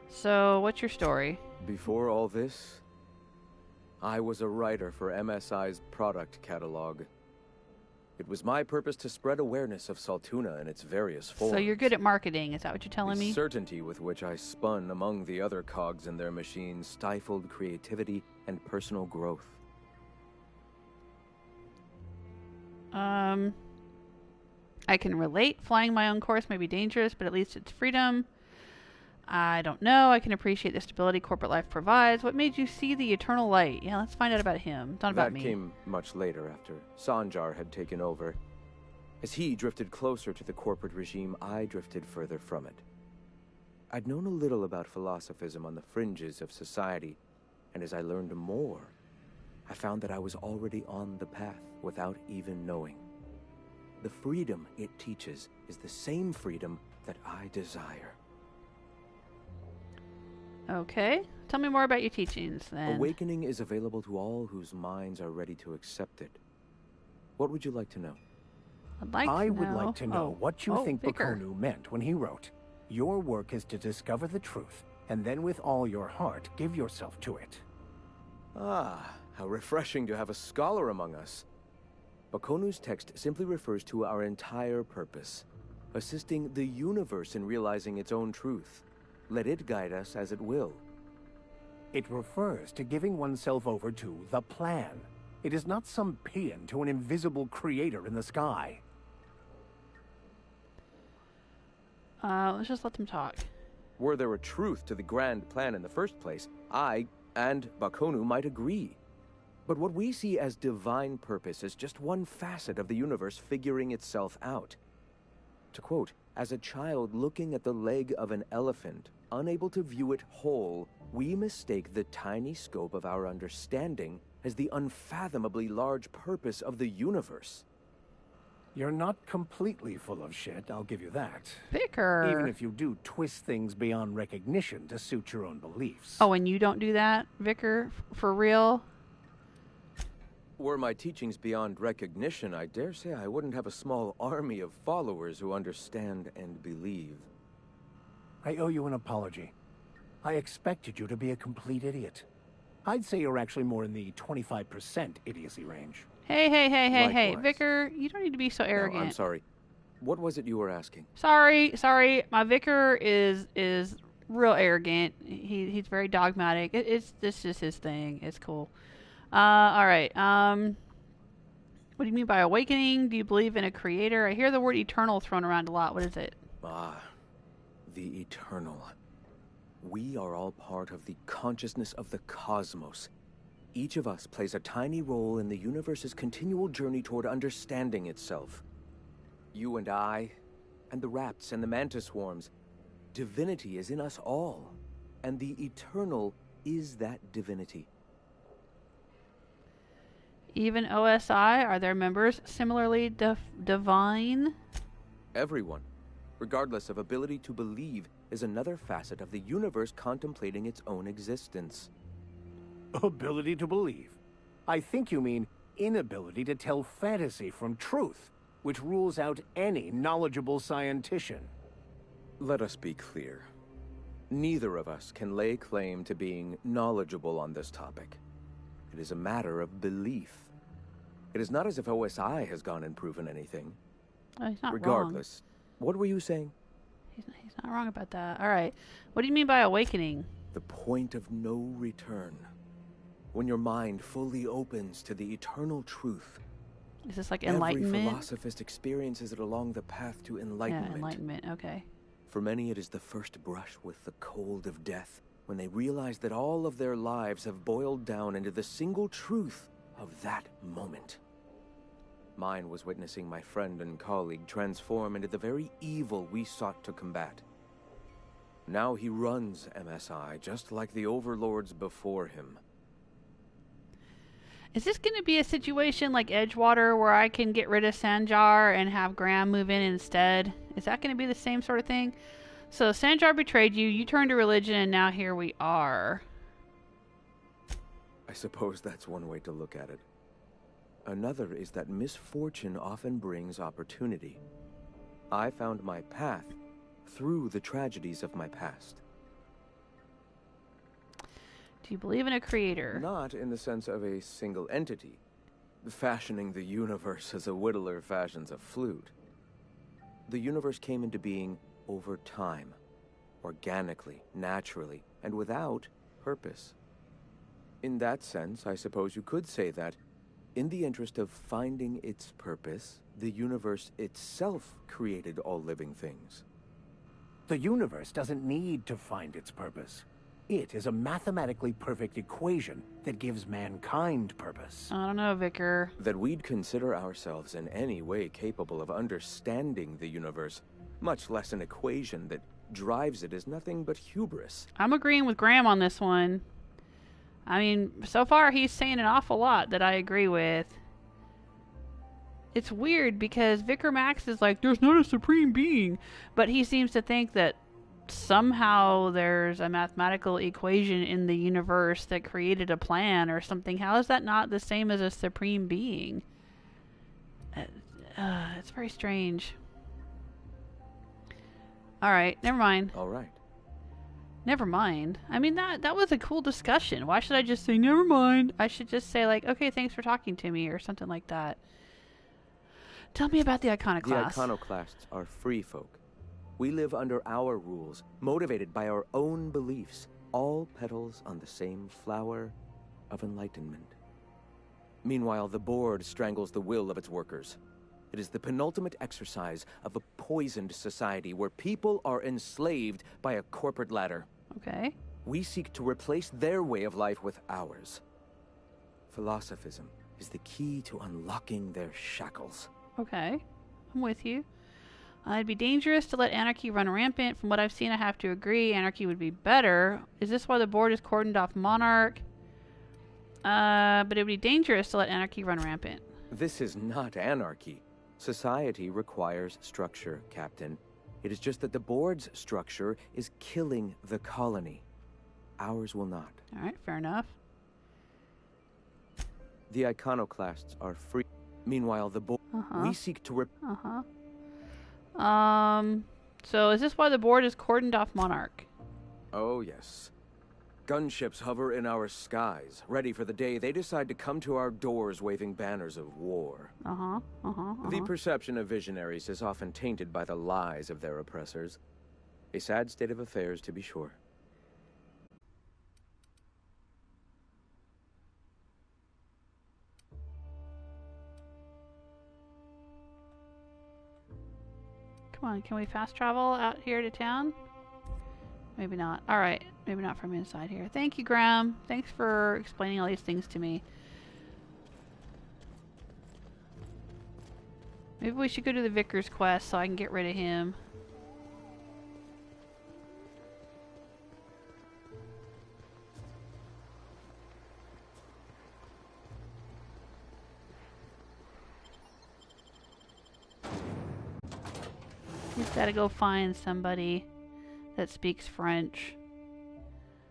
So, what's your story? Before all this, I was a writer for MSI's product catalog. It was my purpose to spread awareness of Saltuna in its various forms. So you're good at marketing, is that what you're telling me? The certainty with which I spun among the other cogs in their machine stifled creativity and personal growth. I can relate. Flying my own course may be dangerous, but at least it's freedom. I don't know. I can appreciate the stability corporate life provides. What made you see the eternal light? Yeah, let's find out about him. It's not about me. That came much later, after Sanjar had taken over. As he drifted closer to the corporate regime, I drifted further from it. I'd known a little about philosophism on the fringes of society, and as I learned more, I found that I was already on the path without even knowing. The freedom it teaches is the same freedom that I desire. Okay. Tell me more about your teachings, then. Awakening is available to all whose minds are ready to accept it. What would you like to know? I would like to know what you think Vicar. Bakonu meant when he wrote, "Your work is to discover the truth, and then with all your heart give yourself to it." Ah, how refreshing to have a scholar among us. Bakonu's text simply refers to our entire purpose, assisting the universe in realizing its own truth. Let it guide us as it will. It refers to giving oneself over to the plan. It is not some paean to an invisible creator in the sky. Let's just let them talk. Were there a truth to the grand plan in the first place, I and Bakonu might agree. But what we see as divine purpose is just one facet of the universe figuring itself out. To quote, "As a child looking at the leg of an elephant, unable to view it whole, we mistake the tiny scope of our understanding as the unfathomably large purpose of the universe." You're not completely full of shit, I'll give you that. Vicar. Even if you do twist things beyond recognition to suit your own beliefs. Oh, and you don't do that, Vicar? For real? Were my teachings beyond recognition, I dare say I wouldn't have a small army of followers who understand and believe. I owe you an apology. I expected you to be a complete idiot. I'd say you're actually more in the 25% idiocy range. Hey, Likewise. Vicar, you don't need to be so No, arrogant. I'm sorry. What was it you were asking? Sorry. My Vicar is real arrogant. He's very dogmatic. It's just his thing. It's cool. All right. What do you mean by awakening? Do you believe in a creator? I hear the word eternal thrown around a lot. What is it? Ah, the eternal. We are all part of the consciousness of the cosmos. Each of us plays a tiny role in the universe's continual journey toward understanding itself. You and I, and the rats and the mantis swarms. Divinity is in us all, and the eternal is that divinity. Even OSI, are their members similarly divine? Everyone, regardless of ability to believe, is another facet of the universe contemplating its own existence. Ability to believe. I think you mean inability to tell fantasy from truth, which rules out any knowledgeable scientician. Let us be clear. Neither of us can lay claim to being knowledgeable on this topic. It is a matter of belief. It is not as if OSI has gone and proven anything. Oh, he's not Regardless, what were you saying? wrong. He's not wrong about that. All right. What do you mean by awakening? The point of no return. When your mind fully opens to the eternal truth. Is this like enlightenment? Every philosophist experiences it along the path to enlightenment. Yeah, enlightenment. Okay. For many, it is the first brush with the cold of death, when they realize that all of their lives have boiled down into the single truth of that moment. Mine was witnessing my friend and colleague transform into the very evil we sought to combat. Now he runs MSI just like the overlords before him. Is this going to be a situation like Edgewater where I can get rid of Sanjar and have Graham move in instead? Is that going to be the same sort of thing? So Sanjar betrayed you, you turned to religion, and now here we are. I suppose that's one way to look at it. Another is that misfortune often brings opportunity. I found my path through the tragedies of my past. Do you believe in a creator? Not in the sense of a single entity, fashioning the universe as a whittler fashions a flute. The universe came into being over time, organically, naturally, and without purpose. In that sense, I suppose you could say that, in the interest of finding its purpose, the universe itself created all living things. The universe doesn't need to find its purpose. It is a mathematically perfect equation that gives mankind purpose. I don't know, Vicar. That we'd consider ourselves in any way capable of understanding the universe, much less an equation that drives it, is nothing but hubris. I'm agreeing with Graham on this one. I mean, so far he's saying an awful lot that I agree with. It's weird because Vicar Max is like, there's not a supreme being, but he seems to think that somehow there's a mathematical equation in the universe that created a plan or something. How is that not the same as a supreme being? It's very strange. Alright, never mind. Alright. Never mind. I mean, that was a cool discussion. Why should I just say, never mind? I should just say, like, okay, thanks for talking to me, or something like that. Tell me about the Iconoclast. The Iconoclasts are free folk. We live under our rules, motivated by our own beliefs, all petals on the same flower of enlightenment. Meanwhile, the board strangles the will of its workers. It is the penultimate exercise of a poisoned society where people are enslaved by a corporate ladder. Okay. We seek to replace their way of life with ours. Philosophism is the key to unlocking their shackles. Okay. I'm with you. It'd be dangerous to let anarchy run rampant. From what I've seen, I have to agree. Anarchy would be better. Is this why the board is cordoned off Monarch? But it would be dangerous to let anarchy run rampant. This is not anarchy. Society requires structure, Captain. It is just that the board's structure is killing the colony. Ours will not. All right, fair enough. The Iconoclasts are free. Meanwhile, the board... We seek to... So is this why the board is cordoned off Monarch? Oh, yes. Gunships hover in our skies, ready for the day they decide to come to our doors waving banners of war. The perception of visionaries is often tainted by the lies of their oppressors. A sad state of affairs, to be sure. Come on, can we fast travel out here to town? Maybe not. Alright, maybe not from inside here. Thank you, Graham. Thanks for explaining all these things to me. Maybe we should go to the Vicar's quest so I can get rid of him. He's gotta go find somebody that speaks French.